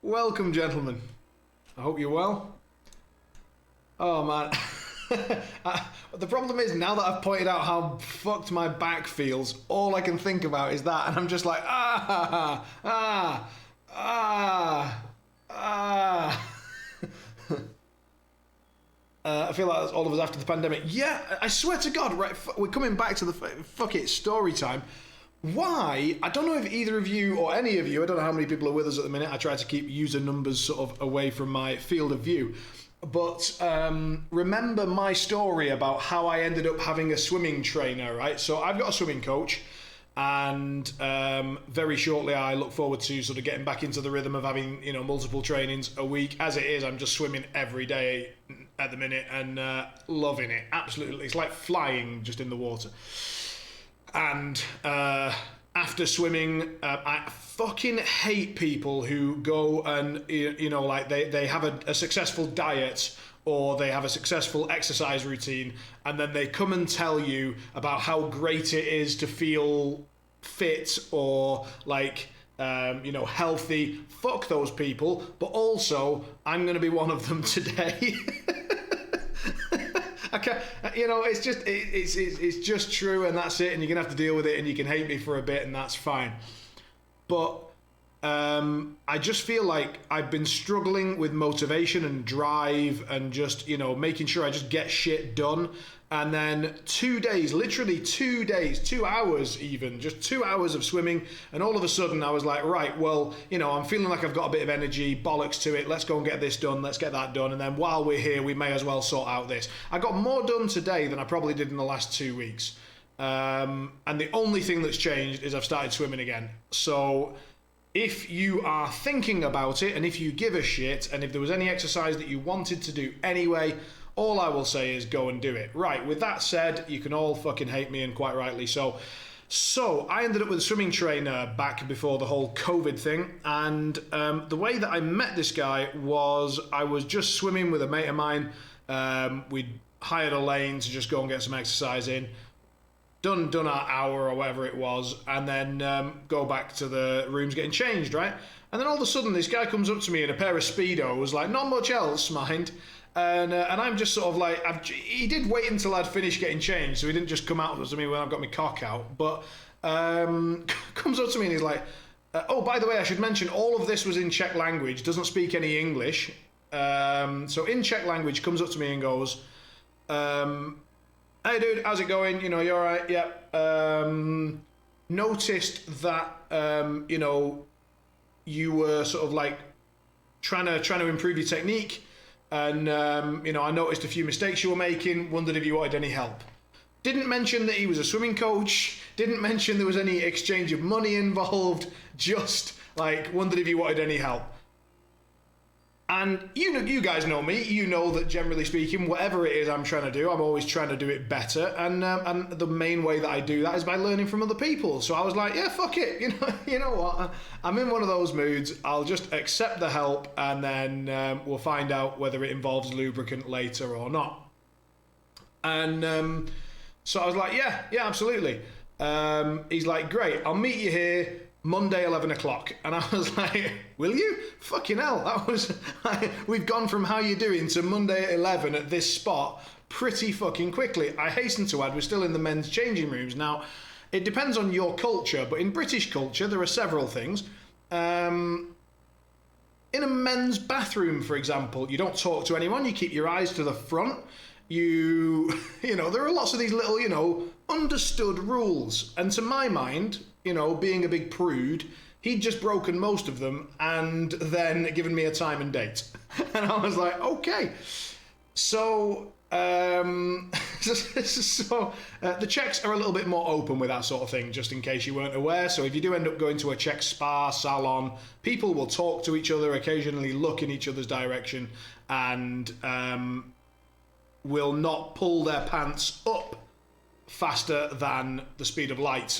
Welcome, gentlemen. I hope you're well. Oh, man. The problem is, now that I've pointed out how fucked my back feels, all I can think about is that, and I'm just like, I feel like that's all of us after the pandemic. Yeah, I swear to God, right, we're coming back to the fuck it story time. Why? I don't know if either of you or any of you, I don't know how many people are with us at the minute. I try to keep user numbers sort of away from my field of view. But remember my story about how I ended up having a swimming trainer, right? So I've got a swimming coach, and very shortly I look forward to sort of getting back into the rhythm of having, multiple trainings a week. As it is, I'm just swimming every day at the minute and loving it. Absolutely. It's like flying just in the water. And after swimming, I fucking hate people who go and, they have a successful diet or they have a successful exercise routine, and then they come and tell you about how great it is to feel fit or healthy. Fuck those people. But also, I'm going to be one of them today. I can't, it's just true, and that's it, and you're gonna have to deal with it, and you can hate me for a bit, and that's fine. But I just feel like I've been struggling with motivation and drive and just, making sure I just get shit done. And then 2 days, literally 2 days, 2 hours even, just 2 hours of swimming. And all of a sudden I was like, right, well, I'm feeling like I've got a bit of energy, bollocks to it. Let's go and get this done. Let's get that done. And then while we're here, we may as well sort out this. I got more done today than I probably did in the last 2 weeks. And the only thing that's changed is I've started swimming again. So if you are thinking about it, and if you give a shit, and if there was any exercise that you wanted to do anyway, all I will say is go and do it. Right, with that said, you can all fucking hate me, and quite rightly so. So I ended up with a swimming trainer back before the whole COVID thing, and the way that I met this guy was I was just swimming with a mate of mine. We'd hired a lane to just go and get some exercise in. Done our hour or whatever it was, and then go back to the rooms getting changed, right? And then all of a sudden this guy comes up to me in a pair of Speedos, like, not much else, mind. And I'm just sort of like, he did wait until I'd finished getting changed, so he didn't just come out to me when I've got my cock out. But comes up to me and he's like, oh, by the way, I should mention, all of this was in Czech language, doesn't speak any English. So in Czech language, comes up to me and goes, hey dude, how's it going? You all right? Yeah. Noticed that, you were sort of like trying to improve your technique. And, I noticed a few mistakes you were making, wondered if you wanted any help. Didn't mention that he was a swimming coach, didn't mention there was any exchange of money involved, just like wondered if you wanted any help. And you guys know me, you know that generally speaking, whatever it is I'm trying to do, I'm always trying to do it better. And the main way that I do that is by learning from other people. So I was like, yeah, fuck it. You know what? I'm in one of those moods. I'll just accept the help, and then we'll find out whether it involves lubricant later or not. And so I was like, yeah, absolutely. He's like, great, I'll meet you here Monday, 11 o'clock. And I was like, will you? Fucking hell. That was, we've gone from how you doing to Monday at 11 at this spot pretty fucking quickly. I hasten to add, we're still in the men's changing rooms. Now, it depends on your culture, but in British culture, there are several things. In a men's bathroom, for example, you don't talk to anyone, you keep your eyes to the front. There are lots of these little, understood rules. And to my mind, being a big prude, he'd just broken most of them and then given me a time and date. And I was like, okay. So, the Czechs are a little bit more open with that sort of thing, just in case you weren't aware. So if you do end up going to a Czech spa, salon, people will talk to each other, occasionally look in each other's direction, and will not pull their pants up faster than the speed of light,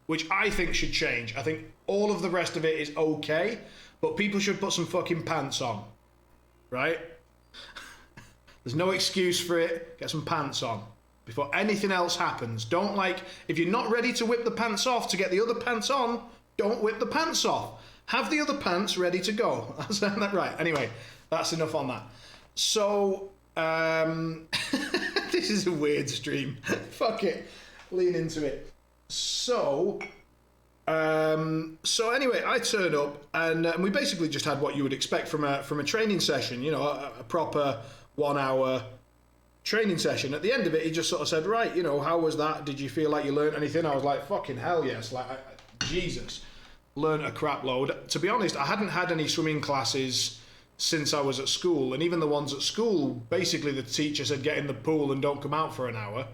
which I think should change. I think all of the rest of it is okay, but people should put some fucking pants on, right? There's no excuse for it. Get some pants on before anything else happens. If you're not ready to whip the pants off to get the other pants on, don't whip the pants off. Have the other pants ready to go. That's right. Anyway, that's enough on that. So, this is a weird stream. Fuck it. Lean into it. So anyway, I turned up and we basically just had what you would expect from a training session, you know, a proper 1 hour training session. At the end of it, he just sort of said, right, you know, how was that? Did you feel like you learned anything? I was like, fucking hell yes. Like, Jesus, learned a crap load. To be honest, I hadn't had any swimming classes since I was at school. And even the ones at school, basically the teacher said, get in the pool and don't come out for an hour.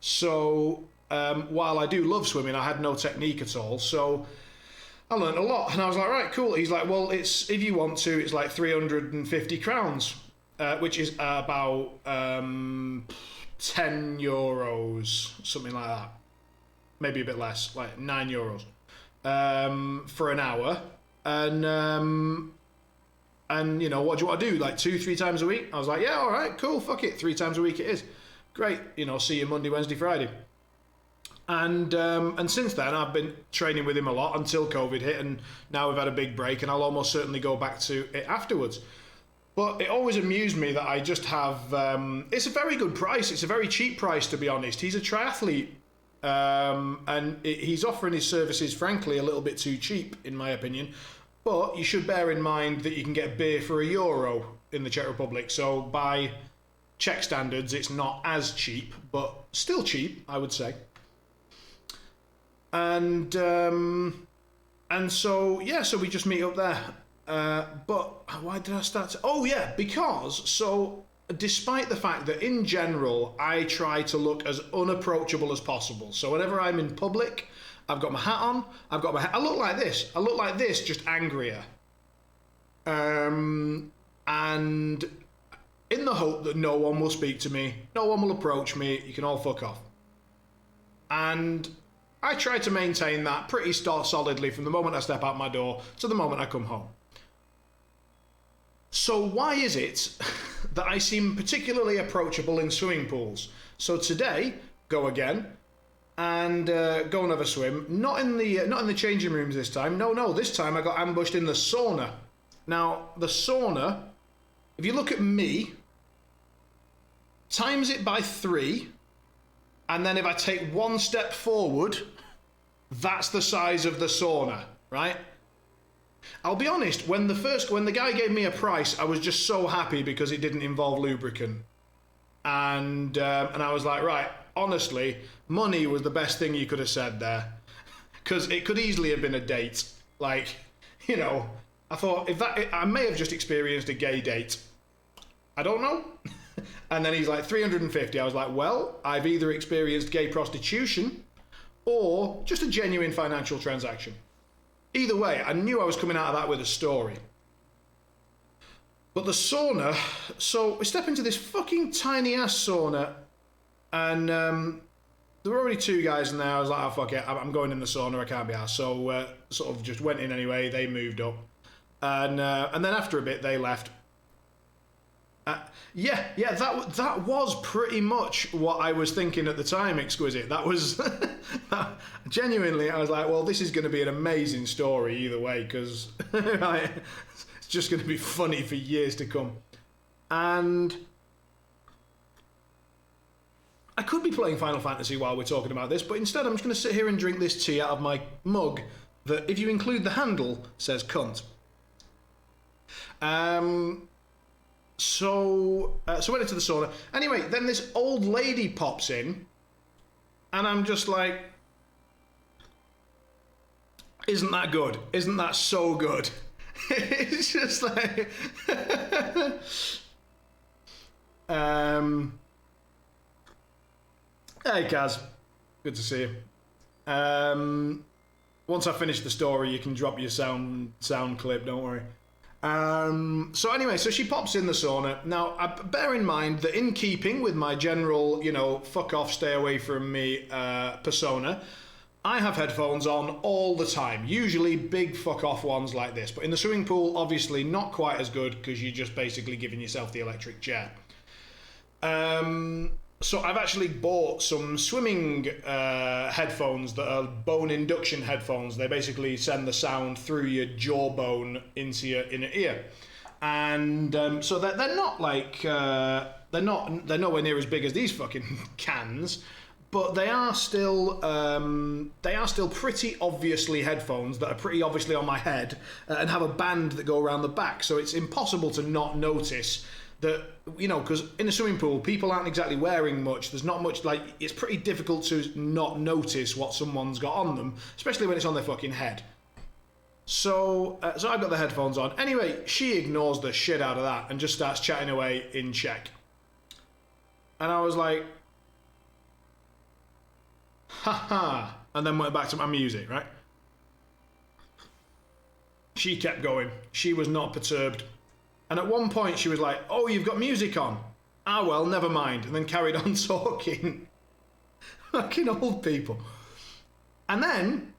So while I do love swimming, I had no technique at all. So I learned a lot. And I was like, right, cool. He's like, well, it's if you want to, it's like 350 crowns. Which is about 10 euros, something like that. Maybe a bit less, like 9 euros for an hour. And you know, what do you want to do? Like 2-3 times a week? I was like, yeah, all right, cool, fuck it. 3 times a week it is. Great, you know, see you Monday, Wednesday, Friday. And since then, I've been training with him a lot until COVID hit, and now we've had a big break, and I'll almost certainly go back to it afterwards. But it always amused me that I just have... it's a very good price. It's a very cheap price, to be honest. He's a triathlete, and he's offering his services, frankly, a little bit too cheap, in my opinion. But you should bear in mind that you can get beer for €1 in the Czech Republic. So by Czech standards, it's not as cheap, but still cheap, I would say. And so, yeah, so we just meet up there. But why did I start to... Oh, yeah, because, so, despite the fact that in general, I try to look as unapproachable as possible. So whenever I'm in public, I've got my hat on, I look like this. I look like this, just angrier. And in the hope that no one will speak to me, no one will approach me, you can all fuck off. And I try to maintain that pretty solidly from the moment I step out my door to the moment I come home. So why is it that I seem particularly approachable in swimming pools? So today, go again, and go and have a swim. Not in the changing rooms this time. No, this time I got ambushed in the sauna. Now, the sauna, if you look at me, times it by 3, and then if I take 1 step forward, that's the size of the sauna, right? I'll be honest, when the guy gave me a price, I was just so happy because it didn't involve lubricant. And I was like, right, honestly, money was the best thing you could have said there. Because it could easily have been a date. Like, you know, I thought, I may have just experienced a gay date. I don't know. And then he's like, 350. I was like, well, I've either experienced gay prostitution or just a genuine financial transaction. Either way, I knew I was coming out of that with a story. But the sauna, so we step into this fucking tiny ass sauna, and there were already 2 guys in there. I was like, oh fuck it, I'm going in the sauna, I can't be arsed. So sort of just went in anyway, they moved up. And then after a bit, they left. That was pretty much what I was thinking at the time, Exquisite. That was... genuinely, I was like, well, this is going to be an amazing story either way, because it's just going to be funny for years to come. And I could be playing Final Fantasy while we're talking about this, but instead I'm just going to sit here and drink this tea out of my mug that, if you include the handle, says cunt. So went into the sauna. Anyway, then this old lady pops in, and I'm just like, isn't that good? Isn't that so good? It's just like, hey Kaz, good to see you. Once I finish the story, you can drop your sound clip, don't worry. So anyway, so she pops in the sauna. Now, bear in mind that in keeping with my general, you know, fuck off, stay away from me persona, I have headphones on all the time, usually big fuck off ones like this. But in the swimming pool, obviously not quite as good because you're just basically giving yourself the electric chair. So I've actually bought some swimming headphones that are bone induction headphones. They basically send the sound through your jawbone into your inner ear, and so they're not like they're nowhere near as big as these fucking cans, but they are still pretty obviously headphones that are pretty obviously on my head and have a band that go around the back, so it's impossible to not notice that, you know, because in a swimming pool people aren't exactly wearing much. There's not much, like, it's pretty difficult to not notice what someone's got on them, especially when it's on their fucking head. So I've got the headphones on. Anyway, she ignores the shit out of that and just starts chatting away in Czech. And I was like, haha, and then went back to my music, right? She kept going. She was not perturbed. And at one point she was like, oh, you've got music on. Ah, well, never mind. And then carried on talking. Fucking old people. And then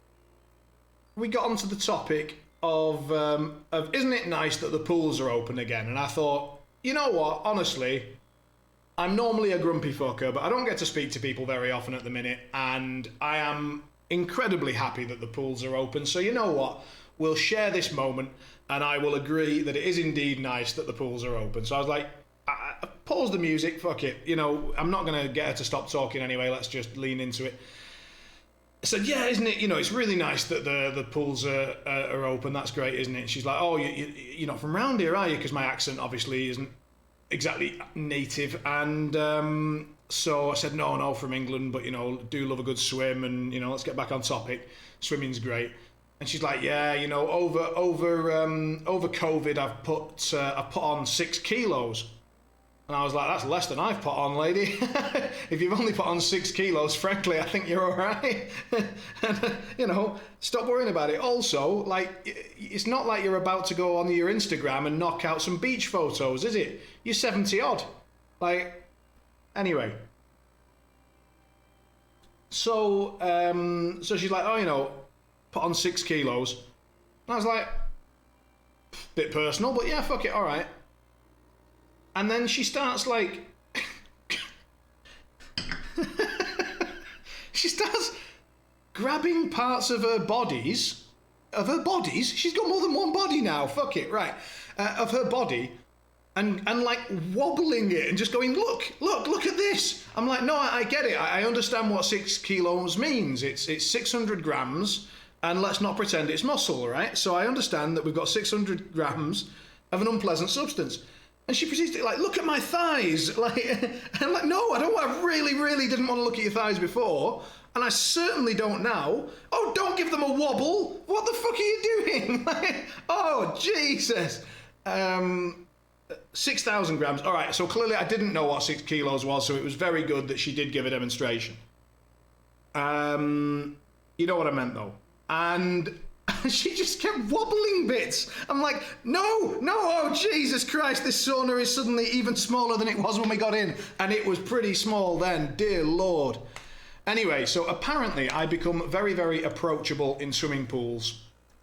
we got onto the topic of isn't it nice that the pools are open again? And I thought, you know what, honestly, I'm normally a grumpy fucker, but I don't get to speak to people very often at the minute, and I am incredibly happy that the pools are open. So you know what? We'll share this moment, and I will agree that it is indeed nice that the pools are open. So I was like, I pause the music, fuck it. You know, I'm not going to get her to stop talking anyway. Let's just lean into it. I said, yeah, isn't it? You know, it's really nice that the pools are open. That's great, isn't it? And she's like, oh, you're not from round here, are you? Because my accent obviously isn't exactly native. And so I said, no, from England, but, you know, do love a good swim, and, you know, let's get back on topic. Swimming's great. And she's like, yeah, you know, over COVID, I've put on 6 kilos. And I was like, that's less than I've put on, lady. If you've only put on 6 kilos, frankly, I think you're all right. And, you know, stop worrying about it. Also, like, it's not like you're about to go on your Instagram and knock out some beach photos, is it? You're 70 odd. Like, anyway. So she's like, oh, you know, put on 6 kilos. And I was like, bit personal, but yeah, fuck it, all right. And then she starts like, she starts grabbing parts of her bodies. She's got more than one body now, fuck it, right. Of her body, and like wobbling it and just going, look at this. I'm like, no, I get it. I understand what 6 kilos means. It's 600 grams. And let's not pretend it's muscle, right? So I understand that we've got 600 grams of an unpleasant substance. And she proceeds to, like, look at my thighs. Like, and I'm like, no, I really, really didn't want to look at your thighs before. And I certainly don't now. Oh, don't give them a wobble. What the fuck are you doing? Like, oh, Jesus. 6,000 grams. All right, so clearly I didn't know what 6 kilos was, so it was very good that she did give a demonstration. You know what I meant, though. And she just kept wobbling bits. I'm like, no, oh Jesus Christ, this sauna is suddenly even smaller than it was when we got in. And it was pretty small then, dear Lord. Anyway, so apparently I become very, very approachable in swimming pools.